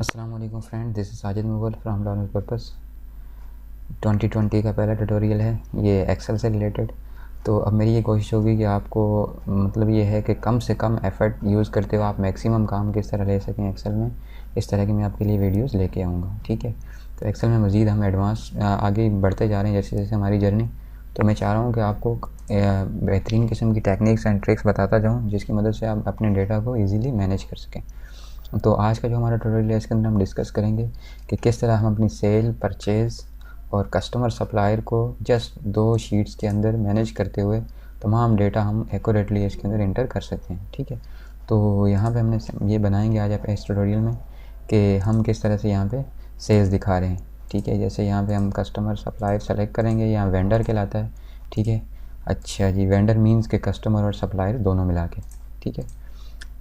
अस्सलाम वालेकुम friend, this is Sajid Mughal from learning purpose. 2020 का पहला ट्यूटोरियल है ये एक्सेल से रिलेटेड। तो अब मेरी ये कोशिश होगी कि आपको मतलब ये है कि कम से कम एफ़र्ट यूज़ करते हुए आप मैक्सिमम काम किस तरह ले सकें एक्सेल में। इस तरह की मैं आपके लिए वीडियोस लेके आऊँगा, ठीक है। तो एक्सेल में मज़ीद हम एडवांस आगे बढ़ते जा रहे हैं जैसे जैसे हमारी जर्नी। तो मैं चाह रहा हूँ कि आपको बेहतरीन किस्म की टेक्निक्स एंड ट्रिक्स बताता जाऊँ जिसकी मदद से आप अपने डेटा को ईज़िली मैनेज कर सकें। तो आज का जो हमारा ट्यूटोरियल है इसके अंदर हम डिस्कस करेंगे कि किस तरह हम अपनी सेल, परचेज़ और कस्टमर सप्लायर को जस्ट 2 शीट्स के अंदर मैनेज करते हुए तमाम डेटा हम एक्यूरेटली इसके अंदर एंटर कर सकते हैं, ठीक है। तो यहाँ पे हमने ये बनाएंगे आज आप इस ट्यूटोरियल में कि हम किस तरह से यहाँ पे सेल्स दिखा रहे हैं, ठीक है। जैसे यहाँ पे हम कस्टमर सप्लायर सेलेक्ट करेंगे, यहाँ वेंडर कहलाता है, ठीक है। अच्छा जी, वेंडर मीन्स के कस्टमर और सप्लायर दोनों मिला के, ठीक है।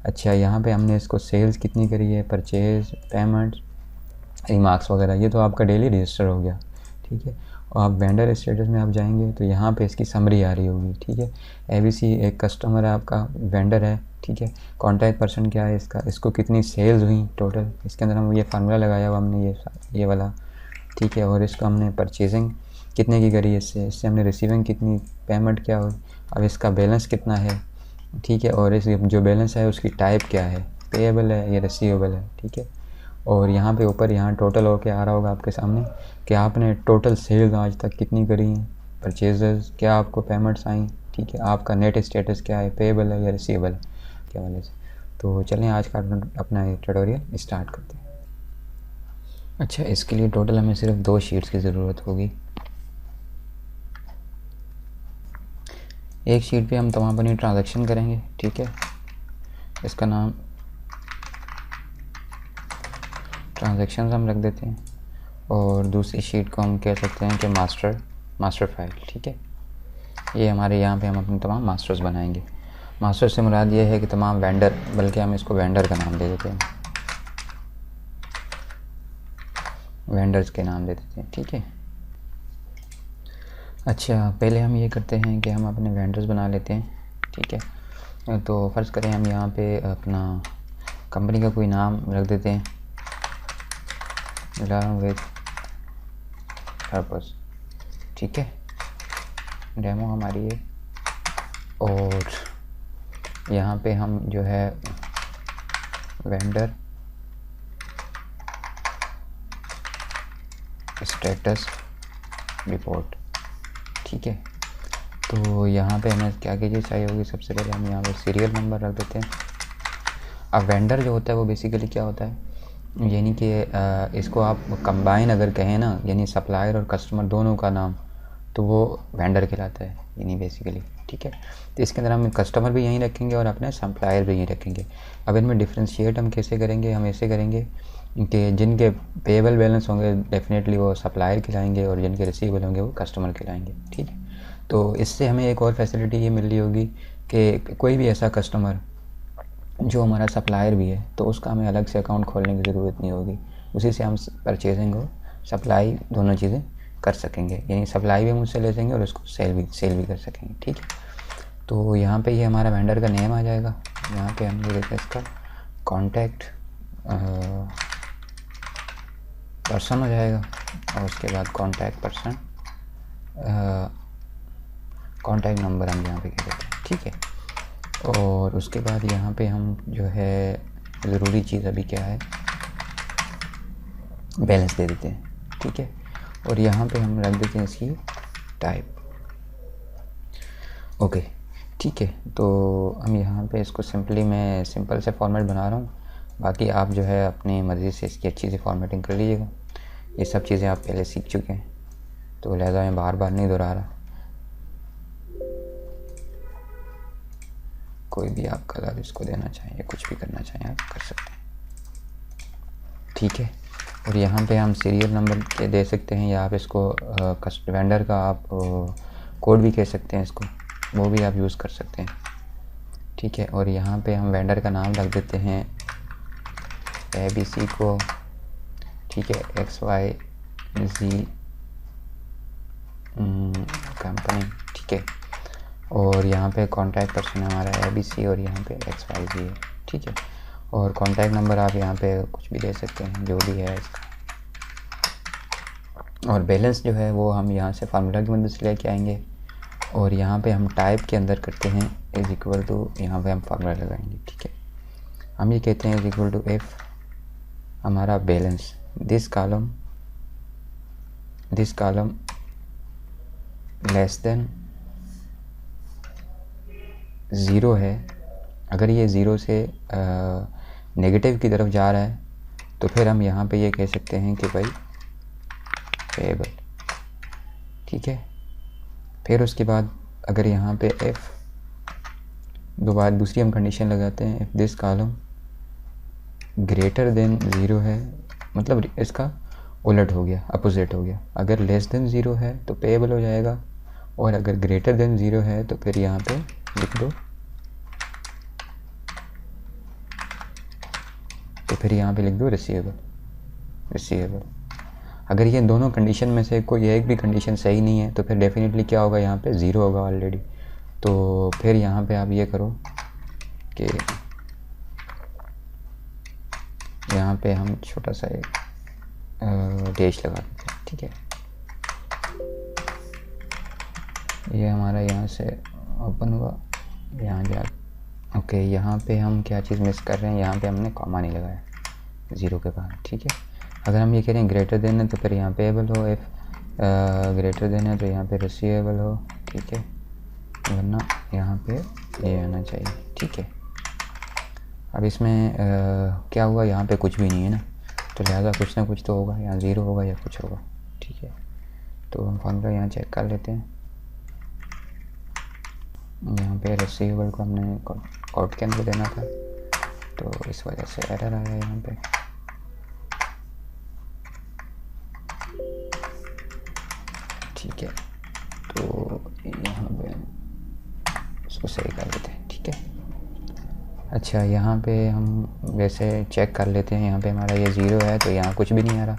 अच्छा, यहाँ पे हमने इसको सेल्स कितनी करी है, परचेज़, पेमेंट, रिमार्क्स वगैरह, ये तो आपका डेली रजिस्टर हो गया, ठीक है। और आप वेंडर स्टेटस में आप जाएंगे तो यहाँ पे इसकी समरी आ रही होगी, ठीक है। एबीसी एक कस्टमर है आपका, वेंडर है, ठीक है। कॉन्टैक्ट पर्सन क्या है इसका, इसको कितनी सेल्स हुई टोटल, इसके अंदर हम ये फार्मूला लगाया हुआ हमने ये वाला, ठीक है। और इसको हमने परचेजिंग कितने की करी, इससे हमने रिसीविंग कितनी, पेमेंट क्या हुई, अब इसका बैलेंस कितना है, ठीक है। और इस जो बैलेंस है उसकी टाइप क्या है, पेएबल है या रिसीवेबल है, ठीक है। और यहाँ पे ऊपर यहाँ टोटल होके आ रहा होगा आपके सामने कि आपने टोटल सेल्स आज तक कितनी करी हैं, परचेजेस क्या आपको पेमेंट्स आई, ठीक है। आपका नेट स्टेटस क्या है, पेएबल है या रिसीवेबल है, क्या वाले से। तो चलें आज का अपना ट्यूटोरियल स्टार्ट करते हैं। अच्छा, इसके लिए टोटल हमें सिर्फ 2 शीट्स की ज़रूरत होगी। एक शीट पे हम तमाम अपनी ट्रांजैक्शन करेंगे, ठीक है। इसका नाम ट्रांजैक्शंस हम रख देते हैं और दूसरी शीट को हम कह सकते हैं कि मास्टर फाइल, ठीक है। ये हमारे यहाँ पे हम अपने तमाम मास्टर्स बनाएंगे। मास्टर से मुराद ये है कि तमाम वेंडर, बल्कि हम इसको वेंडर का नाम दे देते हैं, वेंडर्स के नाम दे देते हैं, ठीक है। अच्छा, पहले हम ये करते हैं कि हम अपने वेंडर्स बना लेते हैं, ठीक है। तो फ़र्ज़ करें हम यहाँ पे अपना कंपनी का कोई नाम रख देते हैं, लर्न विद पर्पस, ठीक है। डेमो हमारी है और यहाँ पे हम जो है वेंडर स्टेटस रिपोर्ट, ठीक है। तो यहाँ पे हमें क्या चीज़ चाहिए होगी, सबसे पहले हम यहाँ पे सीरियल नंबर रख देते हैं। अब वेंडर जो होता है वो बेसिकली क्या होता है, यानी कि इसको आप कंबाइन अगर कहें ना, यानी सप्लायर और कस्टमर दोनों का नाम, तो वो वेंडर कहलाता है, यानी बेसिकली, ठीक है। तो इसके अंदर हम कस्टमर भी यहीं रखेंगे और अपने सप्लायर भी यहीं रखेंगे। अब इनमें डिफ्रेंशिएट हम कैसे करेंगे, हम ऐसे करेंगे कि जिनके पेएबल बैलेंस होंगे डेफिनेटली वो सप्लायर खिलाएंगे और जिनके रिसीवेबल होंगे वो कस्टमर खिलाएंगे, ठीक है। तो इससे हमें एक और फैसिलिटी ये मिल रही होगी कि कोई भी ऐसा कस्टमर जो हमारा सप्लायर भी है तो उसका हमें अलग से अकाउंट खोलने की ज़रूरत नहीं होगी, उसी से हम परचेजिंग और सप्लाई दोनों चीज़ें कर सकेंगे, यानी सप्लाई भी हम उससे ले सकेंगे और उसको सेल भी कर सकेंगे, ठीक है। तो यहाँ पे ये हमारा वेंडर का नेम आ जाएगा, यहाँ पे हम देखें इसका कॉन्टैक्ट पर्सन हो जाएगा और उसके बाद कॉन्टैक्ट पर्सन कॉन्टैक्ट नंबर हम यहाँ पे कह देते हैं, ठीक है। और उसके बाद यहाँ पे हम जो है ज़रूरी चीज़ अभी क्या है, बैलेंस दे देते हैं, ठीक है। और यहाँ पे हम रख देते हैं इसकी टाइप, ओके, ठीक है। तो हम यहाँ पे इसको मैं सिंपल से फॉर्मेट बना रहा हूँ, बाकी आप जो है अपनी मर्ज़ी से इसकी अच्छी सी फॉर्मेटिंग कर लीजिएगा। ये सब चीज़ें आप पहले सीख चुके हैं तो लिहाजा मैं बार बार नहीं दोहरा रहा। कोई भी आप कलर इसको देना चाहें या कुछ भी करना चाहें आप कर सकते हैं, ठीक है। और यहाँ पे हम सीरियल नंबर के दे सकते हैं या आप इसको वेंडर का आप कोड भी कह सकते हैं, इसको वो भी आप यूज़ कर सकते हैं, ठीक है। और यहाँ पे हम वेंडर का नाम रख देते हैं ABC को, ठीक है, XYZ कंपनी, ठीक है। और यहाँ पे कॉन्टैक्ट पर्सन हमारा ABC और यहाँ पे XYZ है, ठीक है। और कॉन्टैक्ट नंबर आप यहाँ पे कुछ भी दे सकते हैं जो भी है इसका। और बैलेंस जो है वो हम यहाँ से फार्मूला की मदद से लेके आएंगे और यहाँ पे हम टाइप के अंदर करते हैं इज़ इक्वल टू, यहाँ पे हम फार्मूला लगाएंगे। ठीक है, हम ये कहते हैं इज़ इक्वल टू एफ हमारा balance, this column less than 0 है। अगर ये 0 से नेगेटिव की तरफ जा रहा है तो फिर हम यहाँ पे ये कह सकते हैं कि भाई पेएबल। ठीक है, फिर उसके बाद अगर यहाँ पे एफ दूसरी हम कंडीशन लगाते हैं, if this column greater than 0 है, मतलब इसका उलट हो गया, अपोजिट हो गया। अगर लेस देन 0 है तो पेएबल हो जाएगा और अगर ग्रेटर देन 0 है तो फिर यहाँ पे लिख दो, तो फिर यहाँ पे लिख दो रिसीवेबल। अगर ये दोनों कंडीशन में से कोई एक भी कंडीशन सही नहीं है तो फिर डेफिनेटली क्या होगा, यहाँ पे 0 होगा ऑलरेडी। तो फिर यहाँ पे आप ये करो कि यहाँ पे हम छोटा सा एक डैश लगा देते हैं। ठीक है, ये हमारा यहाँ से ओपन हुआ, यहाँ जा ओके। यहाँ पे हम क्या चीज़ मिस कर रहे हैं, यहाँ पे हमने कॉमा नहीं लगाया 0 के बाद। ठीक है, अगर हम ये कह रहे हैं ग्रेटर देन है तो फिर यहाँ पेएबल हो, इफ ग्रेटर देन है तो यहाँ पे रिसीवेबल हो। ठीक है, वरना यहाँ पे ये आना चाहिए। ठीक है, अब इसमें क्या हुआ, यहाँ पे कुछ भी नहीं है ना, तो लिहाजा कुछ ना कुछ तो होगा, यहाँ 0 होगा या कुछ होगा। ठीक है, तो हम फार्मूला यहाँ चेक कर लेते हैं। यहाँ पे रिसीवेबल को हमने कोट के अंदर देना था तो इस वजह से एरर आया यहाँ पे। ठीक है, तो यहाँ पे इसको सही कर लेते हैं। ठीक है, अच्छा यहाँ पे हम वैसे चेक कर लेते हैं, यहाँ पे हमारा ये 0 है तो यहाँ कुछ भी नहीं आ रहा,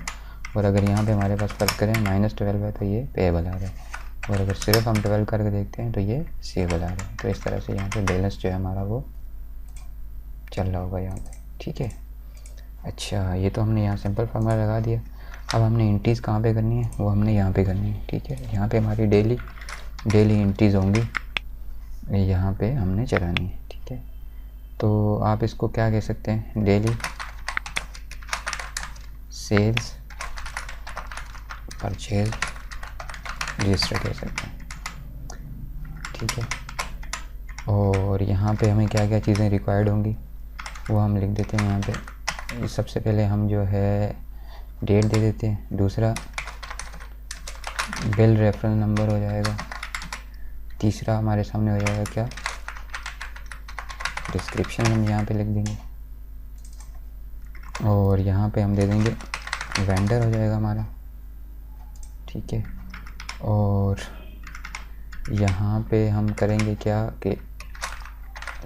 और अगर यहाँ पे हमारे पास फर्क करें -12 है तो ये पेएबल आ रहा है, और अगर सिर्फ हम 12 करके देखते हैं तो ये रिसीवेबल आ रहा है। तो इस तरह से यहाँ पे बैलेंस जो है हमारा वो चल रहा होगा यहाँ पे। ठीक है, अच्छा ये तो हमने यहाँ सिंपल फार्मूला लगा दिया। अब हमने इंटीज़ कहाँ पे करनी है, वो हमने यहाँ पे करनी है। ठीक है, यहाँ पे हमारी डेली इंटीज़ होंगी, यहाँ पे हमने चलानी है। ठीक है, तो आप इसको क्या कह सकते हैं, डेली सेल्स परचेज रजिस्टर कह सकते हैं। ठीक है, और यहाँ पे हमें क्या क्या चीज़ें रिक्वायर्ड होंगी वो हम लिख देते हैं यहाँ पे। सबसे पहले हम जो है डेट दे देते हैं, दूसरा बिल रेफरेंस नंबर हो जाएगा, तीसरा हमारे सामने हो जाएगा क्या, डिस्क्रिप्शन हम यहाँ पे लिख देंगे, और यहाँ पे हम दे देंगे वेंडर हो जाएगा हमारा। ठीक है, और यहाँ पे हम करेंगे क्या कि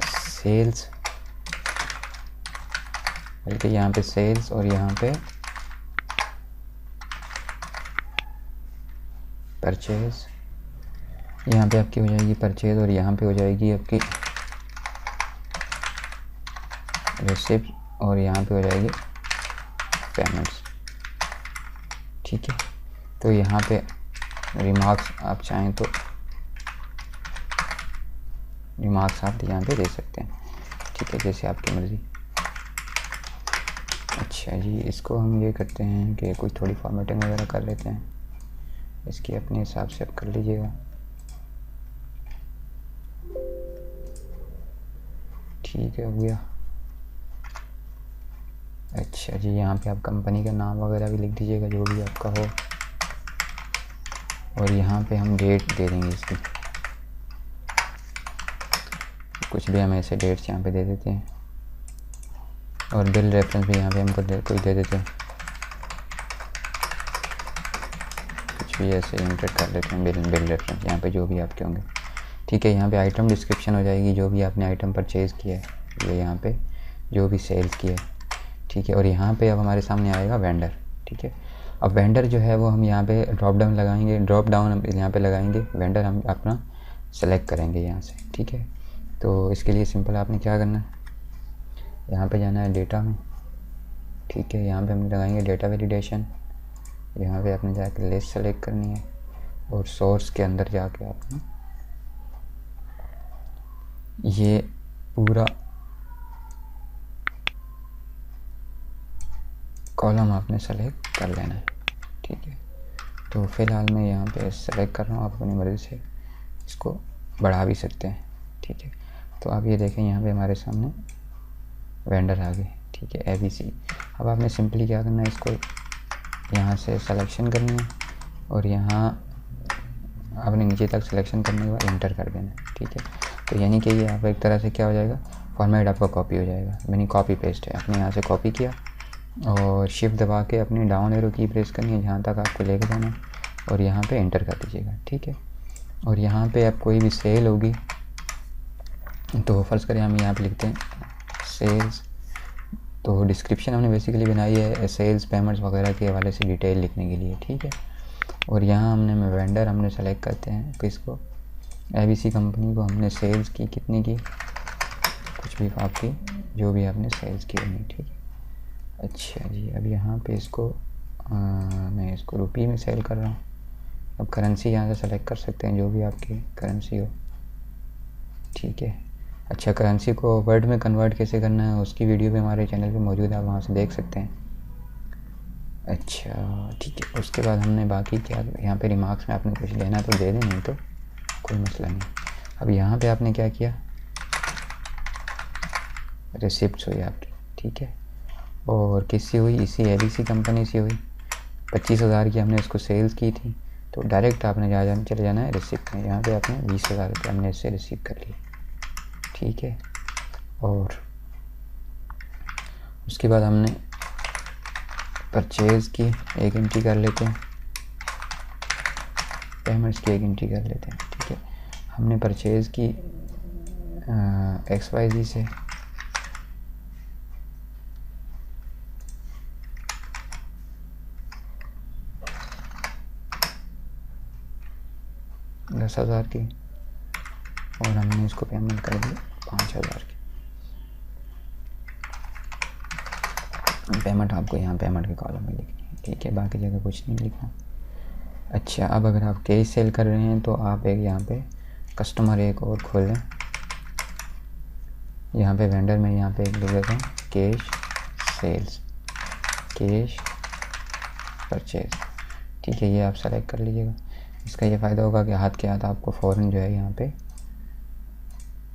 सेल्स, बल्कि यहाँ पे सेल्स और यहाँ पे परचेज, यहाँ पे आपकी हो जाएगी परचेज और यहाँ पे हो जाएगी आपकी रिसिप्ट और यहाँ पे हो जाएगी पेमेंट्स। ठीक है, तो यहाँ पे रिमार्क्स आप चाहें तो रिमार्क्स आप यहाँ पे दे सकते हैं। ठीक है, जैसे आपकी मर्ज़ी। अच्छा जी, इसको हम ये करते हैं कि कोई थोड़ी फॉर्मेटिंग वगैरह कर लेते हैं, इसकी अपने हिसाब से आप कर लीजिएगा। ठीक है, हो गया। अच्छा जी, यहाँ पे आप कंपनी का नाम वगैरह भी लिख दीजिएगा जो भी आपका हो, और यहाँ पे हम डेट दे देंगे इसकी, कुछ भी हम ऐसे डेट्स यहाँ पे दे देते हैं, और बिल रेफरेंस भी यहाँ पे हमको कोई दे देते हैं, कुछ भी ऐसे इंटर कर लेते हैं बिल रेफरेंस यहाँ पे जो भी आपके होंगे। ठीक है, यहाँ पे आइटम डिस्क्रिप्शन हो जाएगी, जो भी आपने आइटम परचेज़ किया है ये यहाँ पे जो भी सेल्स किया है। ठीक है, और यहाँ पे अब हमारे सामने आएगा वेंडर। ठीक है, अब वेंडर जो है वो हम यहाँ पे ड्रॉप डाउन लगाएंगे, ड्रॉप डाउन हम यहाँ पे लगाएंगे, वेंडर हम अपना सेलेक्ट करेंगे यहाँ से। ठीक है, तो इसके लिए सिंपल आपने क्या करना है, यहाँ पे जाना है डेटा में, ठीक है। यहाँ पे हम लगाएंगे डेटा वैलिडेशन। यहाँ पे आपने जाके लिस्ट सेलेक्ट करनी है और सोर्स के अंदर जाके आपने ये पूरा कॉलम आपने सेलेक्ट कर लेना है, ठीक है। तो फ़िलहाल मैं यहाँ पे सेलेक्ट कर रहा हूँ, आप अपनी मर्ज़ी से इसको बढ़ा भी सकते हैं, ठीक है। तो आप ये देखें यहाँ पे हमारे सामने वेंडर आ गए, ठीक है, ABC। अब आपने सिंपली क्या करना है, इसको यहाँ से सिलेक्शन करनी है और यहाँ आपने नीचे तक सिलेक्शन करने के बाद इंटर कर देना है, ठीक है। तो यानी कि ये आप एक तरह से क्या हो जाएगा, फॉर्मेट आपका कॉपी हो जाएगा, यानी कॉपी पेस्ट है। आपने यहाँ से कॉपी किया और शिफ्ट दबा के अपनी डाउन एरो की प्रेस करनी है जहाँ तक आपको लेके जाना है और यहाँ पे इंटर कर दीजिएगा, ठीक है। और यहाँ पे आप कोई भी सेल होगी तो फ़र्ज़ करें हम यहाँ पे लिखते हैं सेल्स। तो डिस्क्रिप्शन हमने बेसिकली बनाई है सेल्स पेमेंट्स वगैरह के हवाले से डिटेल लिखने के लिए, ठीक है। और यहाँ हमने वेंडर हमने सेलेक्ट करते हैं किसको, ABC कंपनी को। हमने सेल्स की कितनी की, कुछ भी आपकी जो भी आपने सेल्स की होनी, ठीक है। अच्छा जी, अब यहाँ पे इसको मैं इसको रुपये में सेल कर रहा हूँ। अब करेंसी यहाँ से सेलेक्ट कर सकते हैं जो भी आपकी करेंसी हो, ठीक है। अच्छा, करेंसी को वर्ड में कन्वर्ट कैसे करना है उसकी वीडियो भी हमारे चैनल पे मौजूद है, आप वहाँ से देख सकते हैं। अच्छा ठीक है, उसके बाद हमने बाकी क्या यहाँ पे रिमार्क्स में आपने कुछ लेना तो दे दें, नहीं तो कोई मसला नहीं। अब यहाँ पे आपने क्या किया, रिसिप्ट्स हुई आपकी, ठीक है। और किससे हुई, इसी ABC कंपनी से हुई। 25,000 की हमने इसको सेल्स की थी, तो डायरेक्ट आपने चले जाना है रिसिप्ट में। यहाँ पे आपने 20,000 रुपये हमने इससे रिसीव कर लिए, ठीक है। और उसके बाद हमने परचेज़ की एक एंट्री कर लेते हैं, पेमेंट्स की एक एंट्री कर लेते हैं, ठीक है। हमने परचेज़ की XYZ से, $10,000 की, और हमने इसको पेमेंट कर दी 5,000 की। पेमेंट आपको यहाँ पेमेंट के कॉलम में लिखनी है, ठीक है, बाकी जगह कुछ नहीं लिखना। अच्छा, अब अगर आप कैश सेल कर रहे हैं तो आप एक यहाँ पे कस्टमर एक और खोल लें। यहाँ पे वेंडर में यहाँ पे एक लिख देता हूँ कैश सेल्स, कैश परचेज, ठीक है। ये आप सेलेक्ट कर लीजिएगा। इसका ये फ़ायदा होगा कि हाथ के हाथ आपको फ़ौरन जो है यहाँ पे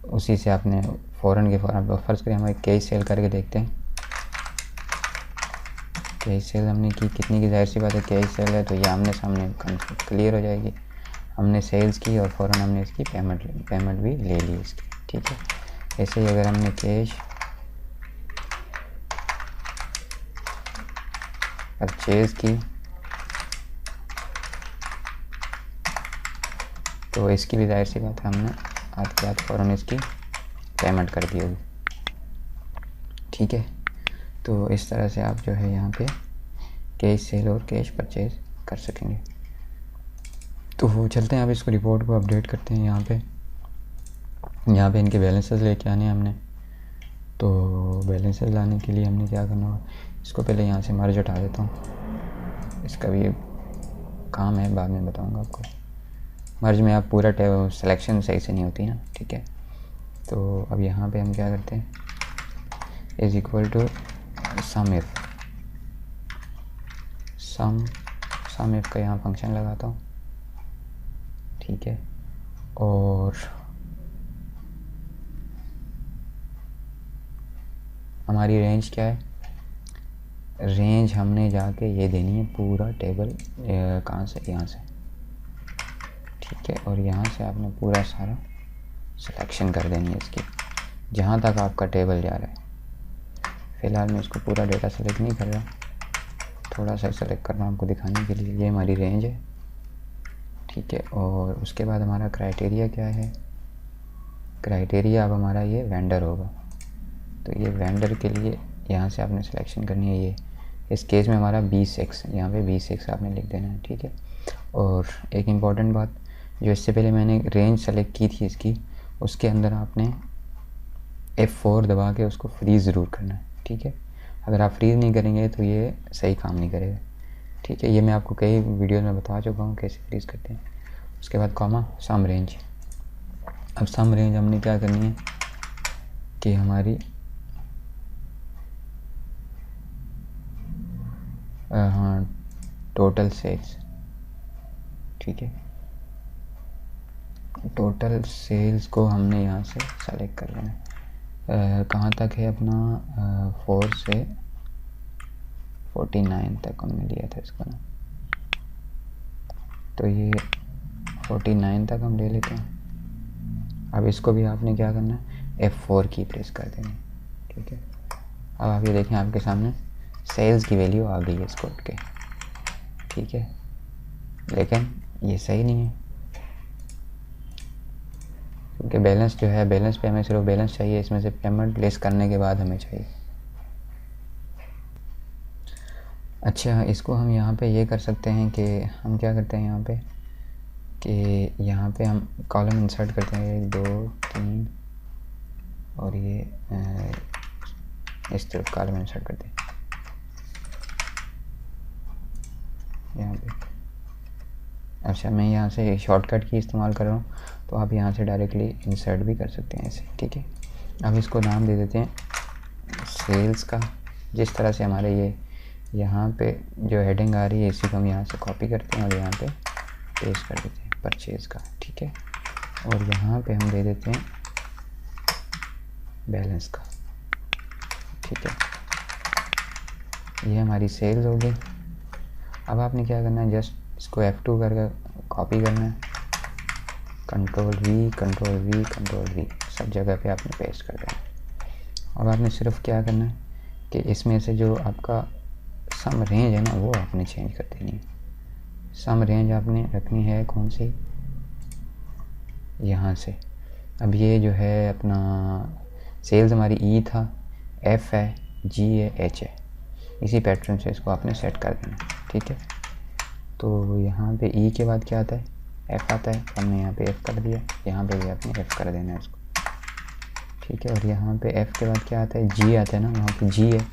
उसी से आपने फ़ौरन के फ़ौरन फ़र्ज़ करें हमारे कैश सेल करके देखते हैं। कैश सेल हमने की कितनी की, जाहिर सी बात है कैश सेल है तो ये आमने सामने क्लियर हो जाएगी। हमने सेल्स की और फ़ौरन हमने इसकी पेमेंट भी ले ली इसकी, ठीक है। ऐसे ही अगर हमने कैश परचेज़ की तो इसकी भी जाहिर सी बात है हमने हाथ के हाथ फ़ौरन इसकी पेमेंट कर दी होगी, ठीक है। तो इस तरह से आप जो है यहाँ पे कैश सेल और कैश परचेज़ कर सकेंगे। तो चलते हैं, आप इसको रिपोर्ट को अपडेट करते हैं। यहाँ पे इनके बैलेंसेस लेके आने हैं हमने। तो बैलेंसेस लाने के लिए हमने क्या करना होगा, इसको पहले यहाँ से मर्ज उठा देता हूँ, इसका भी काम है, बाद में बताऊँगा आपको। मर्ज में आप पूरा सिलेक्शन सही से नहीं होती ना, ठीक है। तो अब यहाँ पे हम क्या करते हैं, is equal to sum F का यहाँ फंक्शन लगाता हूँ, ठीक है। और हमारी रेंज क्या है, रेंज हमने जाके ये देनी है पूरा टेबल, कहाँ से, यहाँ से, ठीक है। और यहाँ से आपने पूरा सारा सिलेक्शन कर देनी है इसकी, जहाँ तक आपका टेबल जा रहा है। फ़िलहाल मैं इसको पूरा डेटा सेलेक्ट नहीं कर रहा, थोड़ा सा सेलेक्ट कर रहा हूँ आपको दिखाने के लिए। ये हमारी रेंज है, ठीक है। और उसके बाद हमारा क्राइटेरिया क्या है, क्राइटेरिया अब हमारा ये वेंडर होगा। तो ये वेंडर के लिए यहाँ से आपने सिलेक्शन करनी है। ये इस केस में हमारा 20X, यहाँ पे 20X आपने लिख देना है, ठीक है। और एक इम्पॉर्टेंट बात, जो इससे पहले मैंने रेंज सेलेक्ट की थी इसकी, उसके अंदर आपने F4 दबा के उसको फ्रीज़ ज़रूर करना है, ठीक है। अगर आप फ्रीज़ नहीं करेंगे तो ये सही काम नहीं करेगा, ठीक है। ये मैं आपको कई वीडियोज़ में बता चुका हूँ कैसे फ्रीज़ करते हैं। उसके बाद कॉमा सम रेंज। अब सम रेंज हमने क्या करनी है कि हमारी हाँ टोटल सेल्स, ठीक है। टोटल सेल्स को हमने यहाँ से सेलेक्ट कर लेना है। कहाँ तक है अपना 4 से 49 तक हमने लिया था इसका ना, तो ये 49 तक हम ले लेते हैं। अब इसको भी आपने क्या करना है, F4 की प्रेस कर देनी, ठीक है। अब आप ये देखें आपके सामने सेल्स की वैल्यू आ गई है इसको उठ के, ठीक है। लेकिन ये सही नहीं है क्योंकि बैलेंस जो है, बैलेंस पे हमें सिर्फ बैलेंस चाहिए, इसमें से पेमेंट लेस करने के बाद हमें चाहिए। अच्छा, इसको हम यहाँ पे ये कर सकते हैं कि हम क्या करते हैं यहाँ पे कि यहाँ पे हम कॉलम इंसर्ट करते हैं 1 2 3 और ये इस तरफ कॉलम इंसर्ट करते हैं यहाँ पे। अच्छा, मैं यहाँ से शॉर्टकट की इस्तेमाल कर रहा हूँ, तो आप यहाँ से डायरेक्टली इंसर्ट भी कर सकते हैं ऐसे, ठीक है। अब इसको नाम दे देते हैं सेल्स का। जिस तरह से हमारे ये यहाँ पे जो हेडिंग आ रही है इसी को हम यहाँ से कॉपी करते हैं और यहाँ पे पेस्ट कर देते हैं परचेज़ का, ठीक है। और यहाँ पे हम दे देते हैं बैलेंस का, ठीक है। ये हमारी सेल्स हो गई। अब आपने क्या करना है, जस्ट इसको F2 करके कॉपी करना है, कंट्रोल V सब जगह पे आपने पेस्ट कर देना है। अब आपने सिर्फ क्या करना है कि इसमें से जो आपका सम रेंज है ना वो आपने चेंज कर देनी है। सम रेंज आपने रखनी है कौन सी, यहाँ से। अब ये जो है अपना सेल्स हमारी E था, F है, G है, H है, इसी पैटर्न से इसको आपने सेट कर देना, ठीक है। तो यहाँ पे E के बाद क्या आता है, F आता है, हमने यहाँ पे F कर दिया, यहाँ पे भी आपने F कर देना है इसको, ठीक है। और यहाँ पे F के बाद क्या आता है, G आता है ना, वहाँ पे G है,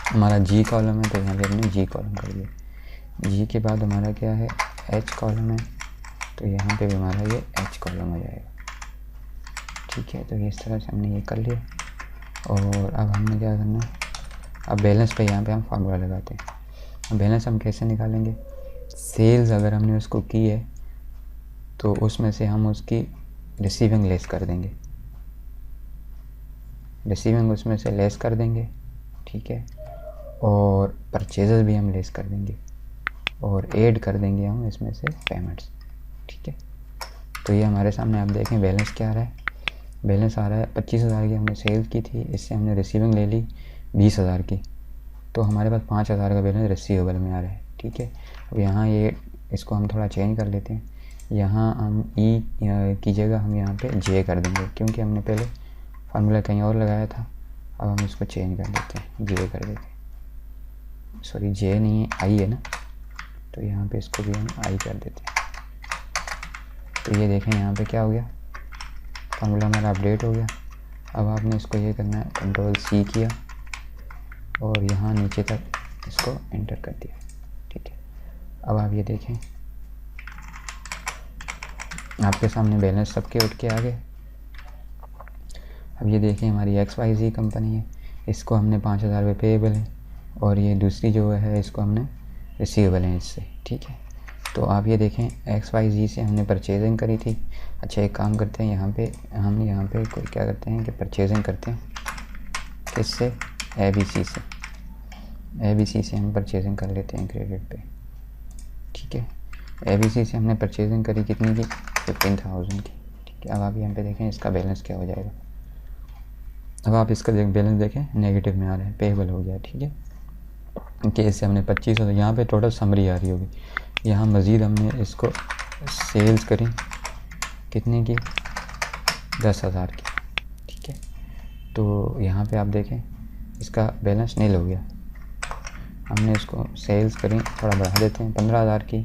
हमारा G कॉलम है, तो यहाँ पे हमने G कॉलम कर दिया। G के बाद हमारा क्या है, H कॉलम है, तो यहाँ पे भी हमारा ये H कॉलम हो जाएगा, ठीक है। तो इस तरह से हमने ये कर लिया। और अब हमने क्या करना है, अब बैलेंस पे यहाँ पे हम फार्मूला लगाते हैं। अब बैलेंस हम कैसे निकालेंगे, सेल्स अगर हमने उसको की है तो उसमें से हम उसकी रिसीविंग लेस कर देंगे, रिसीविंग उसमें से लेस कर देंगे, ठीक है। और परचेजेस भी हम लेस कर देंगे और ऐड कर देंगे हम इसमें से पेमेंट्स, ठीक है। तो ये हमारे सामने आप देखें बैलेंस क्या आ रहा है, बैलेंस आ रहा है 25,000 की हमने सेल की थी, इससे हमने रिसीविंग ले ली 20,000 की, तो हमारे पास 5,000 का बैलेंस रिसीवेबल में आ रहा है, ठीक है। अब यहाँ ये इसको हम थोड़ा चेंज कर लेते हैं, यहाँ हम ई की जगह हम यहाँ पे जे कर देंगे क्योंकि हमने पहले फार्मूला कहीं और लगाया था। अब हम इसको चेंज कर देते हैं, जे कर देते हैं, सॉरी जे नहीं है आई है ना, तो यहाँ पे इसको भी हम आई कर देते हैं। तो ये देखें यहाँ पे क्या हो गया, फार्मूला हमारा अपडेट हो गया। अब आपने इसको ये करना है, कंट्रोल C किया और यहाँ नीचे तक इसको एंटर कर दिया, ठीक है। अब आप ये देखें आपके सामने बैलेंस सबके उठ के आ गए। अब ये देखें हमारी XYZ कंपनी है, इसको हमने 5,000 रुपये पेएबल है और ये दूसरी जो है इसको हमने रिसीवेबल है इससे, ठीक है। तो आप ये देखें XYZ से हमने परचेजिंग करी थी। अच्छा, एक काम करते हैं, यहाँ पे हम यहाँ पे कोई क्या करते हैं कि परचेजिंग करते हैं किससे, ABC से हम परचेजिंग कर लेते हैं क्रेडिट पे, ठीक है। ABC से हमने परचेजिंग करी कितनी की, 15,000 की, ठीक है। अब आप यहाँ पे देखें इसका बैलेंस क्या हो जाएगा। अब आप इसका बैलेंस देखें नेगेटिव में आ रहा है, पेएबल हो गया, ठीक है। कि इससे हमने 25,000, यहाँ पे टोटल समरी आ रही होगी। यहाँ मज़ीद हमने इसको सेल्स करी कितने की, 10,000 की, ठीक है। तो यहाँ पे आप देखें इसका बैलेंस नील हो गया। हमने इसको सेल्स करी, थोड़ा बढ़ा देते हैं 15,000 की,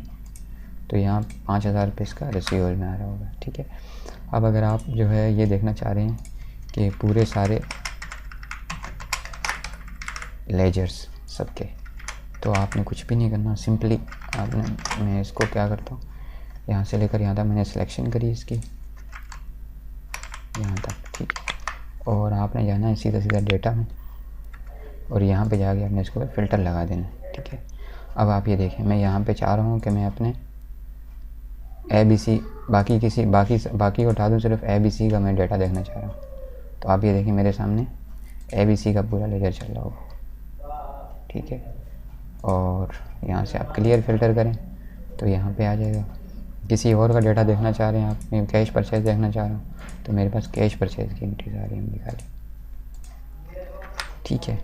तो यहाँ 5,000 रुपये इसका रिसीवेबल में आ रहा होगा, ठीक है। अब अगर आप जो है ये देखना चाह रहे हैं कि पूरे सारे लेजर्स सबके। तो आपने कुछ भी नहीं करना, सिंपली आपने, मैं इसको क्या करता हूँ, यहाँ से लेकर यहाँ तक मैंने सिलेक्शन करी इसकी, यहाँ तक, ठीक है। और आपने जाना है सीधा सीधा डेटा में, और यहाँ पे जाके आपने इसको फ़िल्टर लगा देना, ठीक है। अब आप ये देखें, मैं यहाँ पे चाह रहा हूँ कि मैं अपने ABC, बाकी को उठा दूँ, सिर्फ ABC का मैं डेटा देखना चाह रहा हूँ। तो आप ये देखें मेरे सामने ABC का पूरा लेजर चल रहा होगा, ठीक है। और यहाँ से आप क्लियर फ़िल्टर करें तो यहाँ पे आ जाएगा। किसी और का डेटा देखना चाह रहे हैं आप, मैं कैश परचेज़ देखना चाह रहा हूँ, तो मेरे पास कैश परचेज़ की एंट्रीज आ रही हैं, दिखा ली, ठीक है।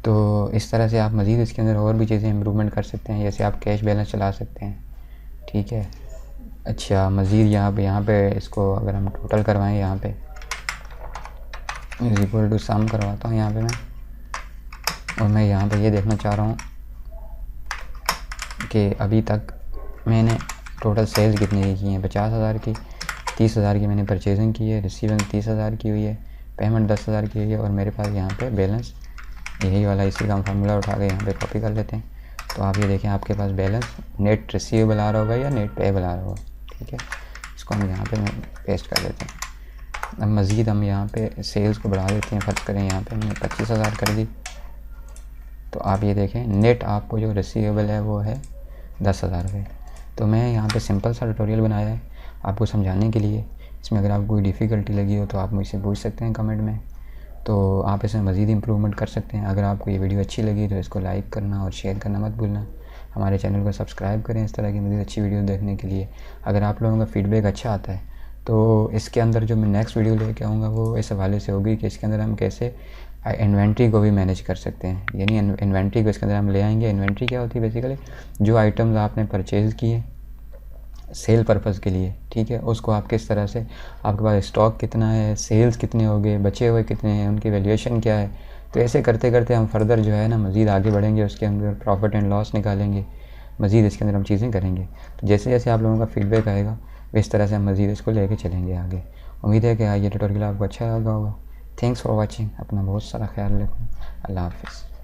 तो इस तरह से आप मज़ीद इसके अंदर और भी चीज़ें इम्प्रूवमेंट कर सकते हैं, जैसे आप कैश बैलेंस चला सकते हैं, ठीक है। अच्छा, मज़ीद यहाँ पे इसको अगर हम टोटल करवाएं, यहाँ पे इक्वल टू सम करवाता हूँ यहाँ पे मैं, और मैं यहाँ पे ये देखना चाह रहा हूँ कि अभी तक मैंने टोटल सेल्स कितनी की हैं। 50,000 की, 30,000 की मैंने परचेजिंग की है, रिसीविंग 30,000 की हुई है, पेमेंट 10,000 की हुई है, और मेरे पास यहाँ पे बैलेंस यही वाला, इसी का हम फार्मूला उठा के यहाँ पे कॉपी कर लेते हैं। तो आप ये देखें आपके पास बैलेंस नेट रिसीवेबल आ रहा होगा या नेट पेएबल आ रहा होगा, ठीक है। इसको हम यहाँ पे पेस्ट कर देते हैं। अब मज़ीद हम यहाँ पे सेल्स को बढ़ा देते हैं। फ़र्ज़ करें यहाँ पे मैंने 25,000 कर दी, तो आप ये देखें नेट आपको जो रिसीवेबल है वो है 10,000 रुपये। तो मैं यहाँ पे सिंपल सा ट्यूटोरियल बनाया है आपको समझाने के लिए। इसमें अगर आपको कोई डिफ़िकल्टी लगी हो तो आप मुझसे पूछ सकते हैं कमेंट में, तो आप इसमें मज़ीद इम्प्रूवमेंट कर सकते हैं। अगर आपको ये वीडियो अच्छी लगी तो इसको लाइक करना और शेयर करना मत भूलना। हमारे चैनल को सब्सक्राइब करें इस तरह की मज़ीद अच्छी वीडियो देखने के लिए। अगर आप लोगों का फ़ीडबैक अच्छा आता है तो इसके अंदर जो मैं नेक्स्ट वीडियो लेके आऊँगा वो इस हवाले से होगी कि इसके अंदर हम कैसे इन्वेंट्री को भी मैनेज कर सकते हैं। यानी इन्वेंट्री को इसके अंदर हम ले आएंगे। इन्वेंट्री क्या होती है, बेसिकली जो आइटम्स आपने परचेज़ किए सेल पर्पज़ के लिए, ठीक है, उसको आप किस तरह से, आपके पास स्टॉक कितना है, सेल्स कितने हो गए, बचे हुए कितने हैं, उनकी वैल्यूएशन क्या है। तो ऐसे करते करते हम फर्दर जो है ना मज़ीद आगे बढ़ेंगे, उसके अंदर प्रॉफिट एंड लॉस निकालेंगे, मज़ीद इसके अंदर हम चीज़ें करेंगे। तो जैसे जैसे आप लोगों का फ़ीडबैक आएगा इस तरह से हम मज़ीद इसको लेके चलेंगे आगे। उम्मीद है कि ये ट्यूटोरियल आपको अच्छा लगा होगा। Thanks for watching. अपना बहुत सारा ख्याल रखना। अल्लाह हाफ़िज़।